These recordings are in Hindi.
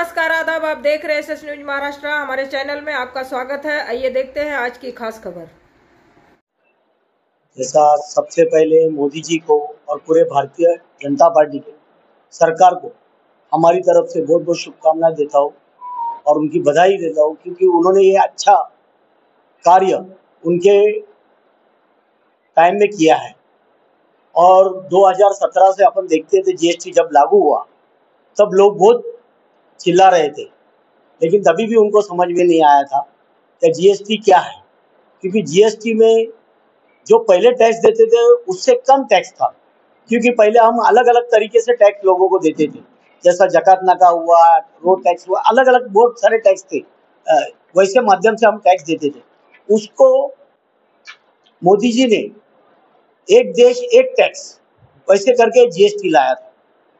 नमस्कार, आदाब। आप देख रहे हैं एसएस न्यूज महाराष्ट्र। हमारे चैनल में आपका स्वागत है। आइए देखते हैं आज की खास खबर। जैसा सबसे पहले मोदी जी को और पूरे भारतीय जनता पार्टी के सरकार को हमारी तरफ से बहुत बहुत शुभकामनाएं देता हूँ और उनकी बधाई देता हूँ, क्योंकि उन्होंने ये अच्छा कार्य उनके टाइम में किया है। और 2017 से अपन देखते थे, जीएसटी जब लागू हुआ तब लोग बहुत चिल्ला रहे थे, लेकिन तभी भी उनको समझ में नहीं आया था कि जीएसटी क्या है। क्योंकि जीएसटी में जो पहले टैक्स देते थे उससे कम टैक्स था, क्योंकि पहले हम अलग अलग तरीके से टैक्स लोगों को देते थे, जैसा जकात नाका हुआ, रोड टैक्स हुआ, अलग अलग बहुत सारे टैक्स थे। वैसे माध्यम से हम टैक्स देते थे। उसको मोदी जी ने एक देश एक टैक्स वैसे करके जीएसटी लाया था।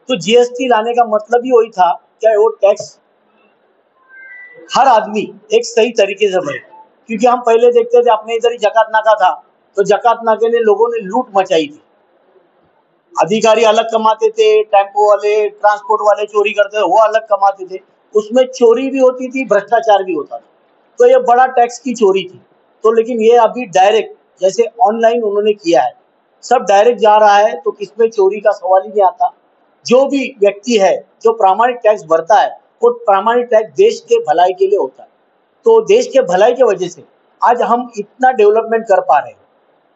तो जीएसटी लाने का मतलब ही वही था कि वो टैक्स हर आदमी एक सही तरीके से भरे। क्योंकि हम पहले देखते थे, अपने इधर ही जकात नाका था, तो जकात नाके ने लोगों ने लूट मचाई थी। अधिकारी अलग कमाते थे, टेम्पो वाले, ट्रांसपोर्ट वाले चोरी करते थे, वो अलग कमाते थे। उसमें चोरी भी होती थी, भ्रष्टाचार भी होता था। तो ये बड़ा टैक्स की चोरी थी। तो लेकिन ये अभी डायरेक्ट जैसे ऑनलाइन उन्होंने किया है, सब डायरेक्ट जा रहा है, तो किसमें चोरी का सवाल ही नहीं आता। जो भी व्यक्ति है जो प्रामाणिक टैक्स भरता है, वो प्रामाणिक टैक्स देश के भलाई के लिए होता है। तो देश के भलाई की वजह से आज हम इतना डेवलपमेंट कर पा रहे हैं।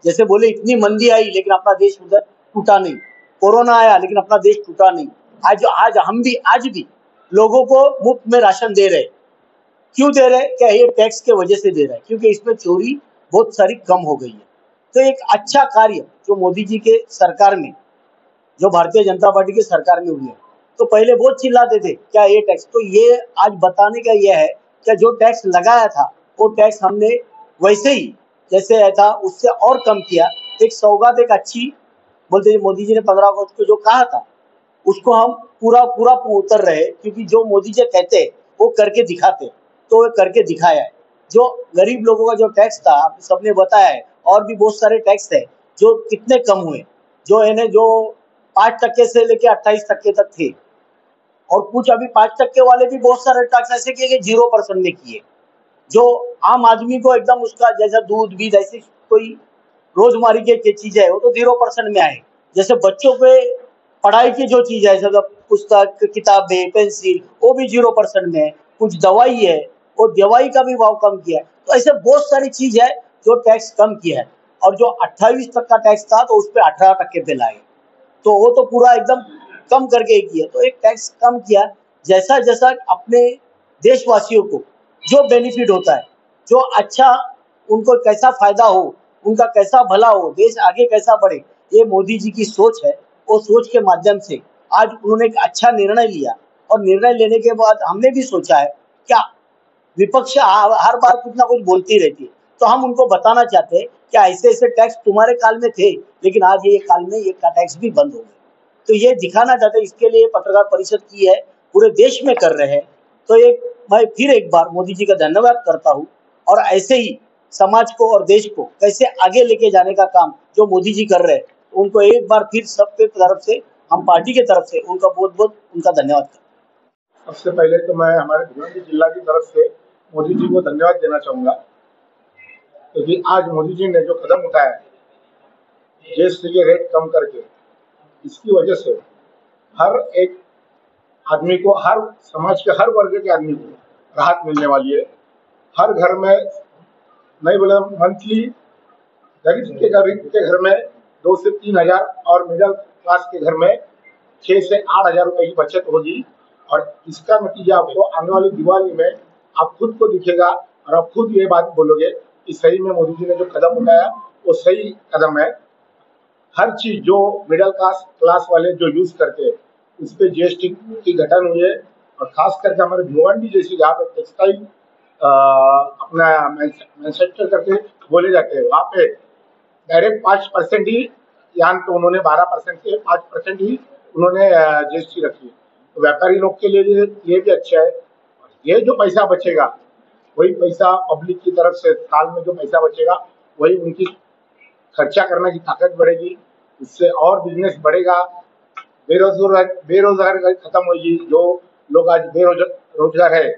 जैसे बोले, इतनी मंदी आई लेकिन अपना देश उधर टूटा नहीं, कोरोना आया लेकिन अपना देश टूटा नहीं। आज हम भी आज भी लोगों को मुफ्त में राशन दे रहे। क्यों दे रहे? क्या ये टैक्स के वजह से दे रहे हैं, क्योंकि इसमें चोरी बहुत सारी कम हो गई है। तो एक अच्छा कार्य जो मोदी जी के सरकार में, जो भारतीय जनता पार्टी की सरकार में हुई है। तो पहले बहुत चिल्लाते थे क्या ये टैक्स, तो ये आज बताने का यह है कि जो टैक्स लगाया था वो टैक्स हमने वैसे ही जैसे आया था उससे और कम किया। एक सौगात, एक अच्छी बोलते मोदी जी ने 15 अगस्त को जो कहा था उसको हम पूरा पूरा उतर रहे, क्योंकि जो मोदी जी कहते हैं वो करके दिखाते, तो वो करके दिखाया है। जो गरीब लोगों का जो टैक्स था, आप सबने बताया है, और भी बहुत सारे टैक्स है जो कितने कम हुए। जो है जो 5% से लेके 28% तक थे, और कुछ अभी 5% वाले भी बहुत सारे टैक्स ऐसे किए कि 0% में किए। जो आम आदमी को एकदम उसका, जैसा दूध भी, जैसे कोई रोजमारी की चीज है वो तो 0% में आए। जैसे बच्चों पे पढ़ाई की जो चीज है, जैसे पुस्तक, किताबें, पेंसिल, वो भी 0% में है। कुछ दवाई है, वो दवाई का भी भाव कम किया है। तो ऐसे बहुत सारी चीज है जो टैक्स कम किया है। और जो 28 तक का टैक्स था तो उस पर 18% पे लाए, तो वो तो पूरा एकदम कम करके किया। तो एक टैक्स कम किया, जैसा जैसा अपने देशवासियों को जो बेनिफिट होता है, जो अच्छा उनको कैसा फायदा हो, उनका कैसा भला हो, देश आगे कैसा बढ़े, ये मोदी जी की सोच है। वो सोच के माध्यम से आज उन्होंने एक अच्छा निर्णय लिया। और निर्णय लेने के बाद हमने भी सोचा है, क्या विपक्ष हर बार कुछ ना कुछ बोलती रहती है, तो हम उनको बताना चाहते हैं कि ऐसे ऐसे टैक्स तुम्हारे काल में थे, लेकिन आज ये काल में ये टैक्स भी बंद हो गए। तो ये दिखाना चाहते हैं, इसके लिए पत्रकार परिषद की है, पूरे देश में कर रहे हैं। तो मैं फिर एक बार मोदी जी का धन्यवाद करता हूँ। और ऐसे ही समाज को और देश को कैसे आगे लेके जाने का काम जो मोदी जी कर रहे हैं, तो उनको एक बार फिर सबके तरफ से, हम पार्टी के तरफ से उनका बहुत बहुत उनका धन्यवाद करते हैं। सबसे पहले तो मैं हमारे भिवंडी जिला की तरफ से मोदी जी को धन्यवाद देना चाहूँगा, क्योंकि आज मोदी जी ने जो कदम उठाया है जीएसटी के रेट कम करके, इसकी वजह से हर एक आदमी को, हर समाज के हर वर्ग के आदमी को राहत मिलने वाली है। हर घर में, नहीं बोले मंथली, गरीब के घर में 2 से 3 हजार और मिडिल क्लास के घर में 6 से 8 हजार रुपए की बचत होगी। और इसका नतीजा आपको आने वाली दिवाली में आप खुद को दिखेगा, और आप खुद ये बात बोलोगे कि सही में मोदी जी ने जो कदम उठाया वो सही कदम है। हर चीज जो मिडिल क्लास वाले जो यूज करते हैं उस पर जीएसटी की घटन हुई है। और खास करके हमारे भिवंडी जैसी जहाँ पे टेक्सटाइल अपना मैन्युफैक्चर करके बोले जाते हैं, वहाँ पे डायरेक्ट 5% ही, यहाँ तो उन्होंने 12% से 5% ही उन्होंने जीएसटी रखी है। तो व्यापारी लोग के लिए ये भी अच्छा है। ये जो पैसा बचेगा वही पैसा पब्लिक की तरफ से, साल में जो पैसा बचेगा वही उनकी खर्चा करने की ताकत बढ़ेगी, उससे और बिजनेस बढ़ेगा, बेरोजगारी खत्म होगी। जो लोग आज बेरोजगार है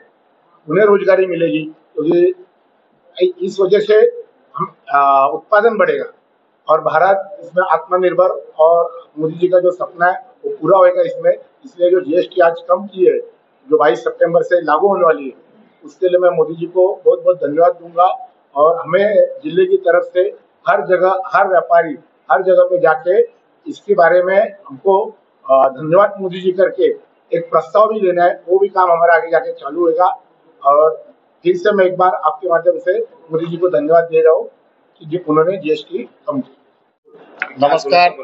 उन्हें रोजगारी मिलेगी, क्योंकि इस वजह से उत्पादन बढ़ेगा और भारत इसमें आत्मनिर्भर और मोदी जी का जो सपना है वो पूरा होगा इसमें। इसलिए जो जीएसटी आज कम की है, जो 22 सितंबर से लागू होने वाली है, उसके लिए मैं मोदी जी को बहुत बहुत धन्यवाद दूंगा। और हमें जिले की तरफ से हर जगह, हर व्यापारी हर जगह पे जाके इसके बारे में हमको धन्यवाद मोदी जी करके एक प्रस्ताव भी देना है, वो भी काम हमारा आगे जाके चालू होगा। और फिर से मैं एक बार आपके माध्यम से मोदी जी को धन्यवाद दे रहा हूँ कि उन्होंने जीएसटी कम की। नमस्कार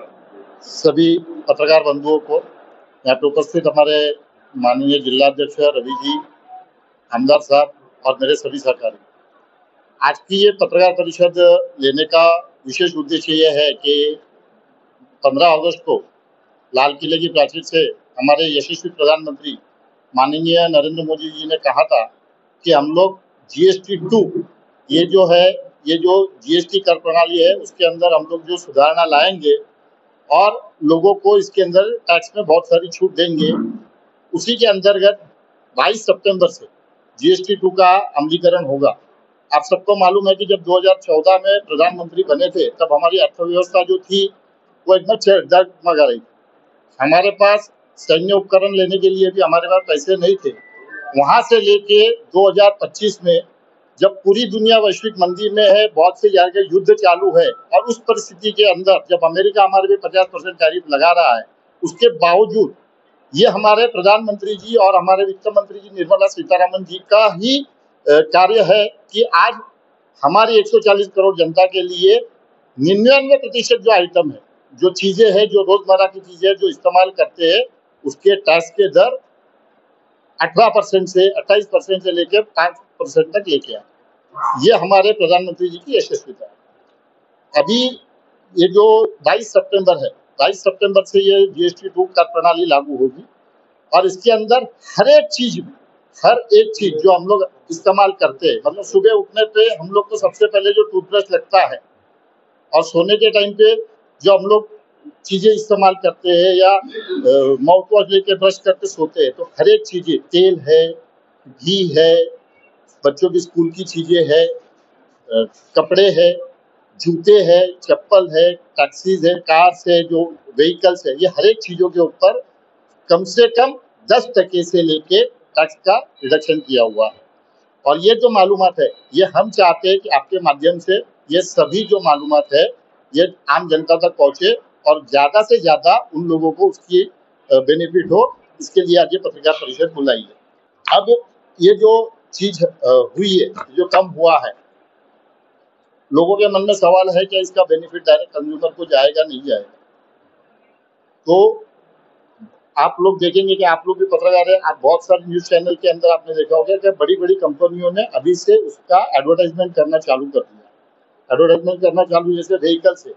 सभी पत्रकार बंधुओं को, यहाँ पे उपस्थित हमारे माननीय जिलाध्यक्ष रवि जी, हमदार साहब और मेरे सभी सहकारी। आज की ये पत्रकार परिषद लेने का विशेष उद्देश्य यह है कि 15 अगस्त को लाल किले की प्राचीर से हमारे यशस्वी प्रधानमंत्री माननीय नरेंद्र मोदी जी ने कहा था कि हम लोग GST 2 ये जो GST कर प्रणाली है उसके अंदर हम लोग जो सुधारणा लाएंगे और लोगों को इसके अंदर टैक्स में बहुत सारी छूट देंगे। उसी के अंतर्गत 22 सितंबर से GST 2 का अमलीकरण होगा। आप सबको मालूम है कि जब 2014 में प्रधानमंत्री बने थे तब हमारी अर्थव्यवस्था जो थी वो एकदम डगमगा रही थी। हमारे पास सैन्य उपकरण लेने के लिए भी हमारे पास पैसे नहीं थे। वहां से लेके 2025 में जब पूरी दुनिया वैश्विक मंदी में है, बहुत से जगह युद्ध चालू है और उस परिस्थिति के अंदर जब अमेरिका हमारे पे 50% टैरिफ लगा रहा है, उसके बावजूद ये हमारे प्रधानमंत्री जी और हमारे वित्त मंत्री जी निर्मला सीतारमण जी का ही कार्य है कि आज हमारी 140 करोड़ जनता के लिए 99% जो आइटम है, जो चीजें हैं, जो रोजमर्रा की चीजें जो इस्तेमाल करते हैं, उसके टैक्स के दर 18% से 28% से लेकर 5% तक लेके आए। ये हमारे प्रधानमंत्री जी की यशस्विता है। अभी ये जो 22 सितंबर है, 22 सितंबर से ये GST 2 कर प्रणाली लागू होगी और इसके अंदर हर एक चीज जो हम लोग इस्तेमाल करते हैं, मतलब सुबह उठने पे हम लोग को सबसे पहले जो टूथब्रश लगता है और सोने के टाइम पे जो हम लोग चीजें इस्तेमाल करते हैं या माउथ वॉश लेके ब्रश करके सोते हैं, तो हर एक चीजें, तेल है, घी है, बच्चों की स्कूल की चीजें है, कपड़े है, जूते है, चप्पल है, टैक्सीज है, कार्स है, जो व्हीकल्स है, ये हर एक चीजों के ऊपर कम से कम 10% से लेके टैक्स का रिडक्शन किया हुआ है। और ये जो मालूमात है, ये हम चाहते हैं कि आपके माध्यम से ये सभी जो मालूमात है ये आम जनता तक पहुंचे और ज्यादा से ज्यादा उन लोगों को उसकी बेनिफिट हो। इसके लिए आज ये पत्रकार परिषद बुलाई है। अब ये जो चीज हुई है, जो कम हुआ है, लोगों के मन में सवाल है कि इसका बेनिफिट डायरेक्ट कंज्यूमर को जाएगा, नहीं जाएगा। तो आप लोग देखेंगे कि आप लोग भी पत्रकार हैं, आप बहुत सारे न्यूज चैनल के अंदर आपने देखा होगा कि बड़ी बड़ी कंपनियों ने अभी से उसका एडवर्टाइजमेंट करना चालू कर दिया। एडवर्टाइजमेंट करना चालू, जैसे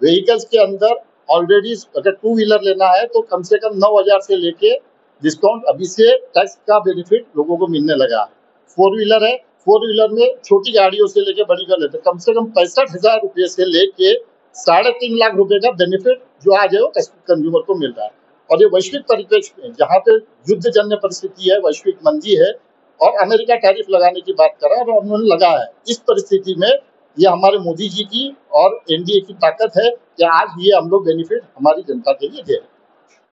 व्हीकल्स के अंदर ऑलरेडी अगर 2 व्हीलर लेना है तो कम से कम 9,000 से लेके डिस्काउंट अभी से टैक्स का बेनिफिट लोगों को मिलने लगा है। 4 व्हीलर है, 4 व्हीलर में छोटी गाड़ियों से लेके बड़ी कर लेते कम से कम 65,000 रुपये से लेके 3.5 लाख रुपए का बेनिफिट जो आज है वो कंज्यूमर को मिल रहा है। और ये वैश्विक परिप्रेक्ष्य में जहाँ पे युद्ध जन्य परिस्थिति है, वैश्विक मंदी है और अमेरिका टैरिफ लगाने की बात कर रहा है और उन्होंने लगा है, इस परिस्थिति में ये हमारे मोदी जी की और एनडीए की ताकत है कि आज ये हम लोग बेनिफिट हमारी जनता के लिए दे रहे हैं।